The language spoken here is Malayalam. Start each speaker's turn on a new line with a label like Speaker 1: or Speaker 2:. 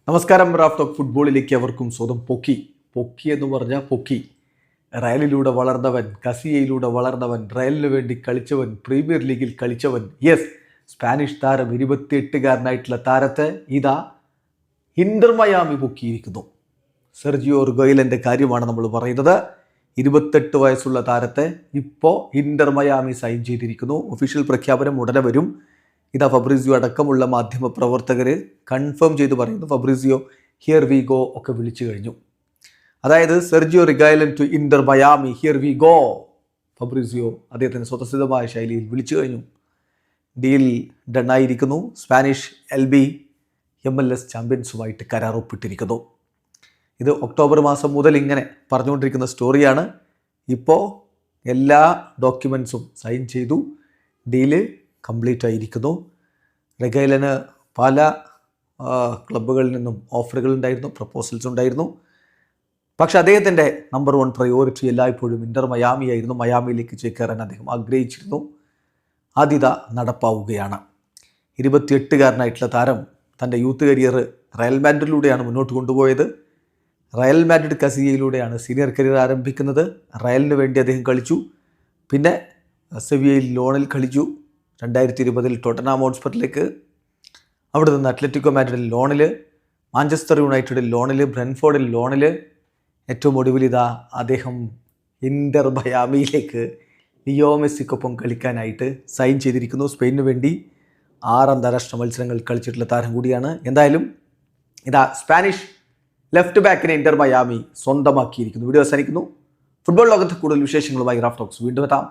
Speaker 1: നമസ്കാരം. റാഫ് ടോക്ക് ഫുട്ബോളിലേക്ക് അവർക്കും സ്വന്തം. പൊക്കി എന്ന് പറഞ്ഞാൽ പൊക്കി. റയലിലൂടെ വളർന്നവൻ, കസിയയിലൂടെ വളർന്നവൻ, റയലിന് വേണ്ടി കളിച്ചവൻ, പ്രീമിയർ ലീഗിൽ കളിച്ചവൻ. യെസ്, സ്പാനിഷ് താരം 28-കാരനായിട്ടുള്ള താരത്തെ ഇതാ ഇന്റർ മയാമി പൊക്കിയിരിക്കുന്നു. സെർജിയോ റിഗോയിലിൻ്റെ കാര്യമാണ് നമ്മൾ പറയുന്നത്. 28 വയസ്സുള്ള താരത്തെ ഇപ്പോൾ ഇന്റർ മയാമി സൈൻ ചെയ്തിരിക്കുന്നു. ഒഫീഷ്യൽ പ്രഖ്യാപനം ഉടനെ വരും. ഇതാ ഫബ്രീസിയോ അടക്കമുള്ള മാധ്യമ പ്രവർത്തകർ കൺഫേം ചെയ്ത് പറയുന്നു. ഫബ്രീസിയോ ഹിയർ വി ഗോ ഒക്കെ വിളിച്ചു കഴിഞ്ഞു. അതായത് Sergio Reguilon to Inter Miami, here we go. Fabrizio അദ്ദേഹത്തിന് സ്വതസിദ്ധമായ ശൈലിയിൽ വിളിച്ചു കഴിഞ്ഞു. ഡീൽ ഡണ്ണായിരിക്കുന്നു. സ്പാനിഷ് LB MLS ചാമ്പ്യൻസുമായിട്ട് കരാർ ഒപ്പിട്ടിരിക്കുന്നു. ഇത് ഒക്ടോബർ മാസം മുതൽ ഇങ്ങനെ പറഞ്ഞുകൊണ്ടിരിക്കുന്ന സ്റ്റോറിയാണ്. ഇപ്പോൾ എല്ലാ ഡോക്യുമെൻസും സൈൻ ചെയ്തു. ഡീല് കംപ്ലീറ്റ് ആയിരിക്കുന്നു. റിഗോയിലിന് പല ക്ലബ്ബുകളിൽ നിന്നും ഓഫറുകൾ ഉണ്ടായിരുന്നു, പ്രപ്പോസൽസ് ഉണ്ടായിരുന്നു. പക്ഷെ അദ്ദേഹത്തിൻ്റെ നമ്പർ 1 പ്രയോറിറ്റി എല്ലായ്പ്പോഴും ഇന്റർ മയാമി ആയിരുന്നു. മയാമിയിലേക്ക് ചേക്കേറാൻ അദ്ദേഹം ആഗ്രഹിച്ചിരുന്നു. അതിത നടപ്പാവുകയാണ്. 28-കാരനായിട്ടുള്ള താരം തൻ്റെ യൂത്ത് കരിയർ റയൽ മാഡ്രിഡിലൂടെയാണ് മുന്നോട്ട് കൊണ്ടുപോയത്. റയൽ മാഡ്രിഡ് കസിയയിലൂടെയാണ് സീനിയർ കരിയർ ആരംഭിക്കുന്നത്. റയലിന് വേണ്ടി അദ്ദേഹം കളിച്ചു. പിന്നെ സെവിയയിൽ ലോണിൽ കളിച്ചു. 2020 ടോട്ടനാം ഹോട്ട്സ്പറിലേക്ക്, അവിടെ നിന്ന് അത്ലറ്റിക്കോ മാഡ്രിഡിൽ ലോണിൽ, മാഞ്ചസ്റ്റർ യുണൈറ്റഡിൽ ലോണിൽ, ബ്രെൻഫോർഡിൽ ലോണിൽ, ഏറ്റവും ഒടുവിൽ ഇതാ അദ്ദേഹം ഇന്റർ മയാമിയിലേക്ക് ലിയോ മെസ്സിക്കൊപ്പം കളിക്കാനായിട്ട് സൈൻ ചെയ്തിരിക്കുന്നു. സ്പെയിനു വേണ്ടി 6 അന്താരാഷ്ട്ര മത്സരങ്ങൾ കളിച്ചിട്ടുള്ള താരം കൂടിയാണ്. എന്തായാലും ഇതാ സ്പാനിഷ് ലെഫ്റ്റ് ബാക്കിനെ ഇന്റർ മയാമി സ്വന്തമാക്കിയിരിക്കുന്നു. വീഡിയോ അവസാനിക്കുന്നു. ഫുട്ബോൾ ലോകത്ത് കൂടുതൽ വിശേഷങ്ങളുമായി റാഫ് ടോക്സ് വീണ്ടും എത്താം.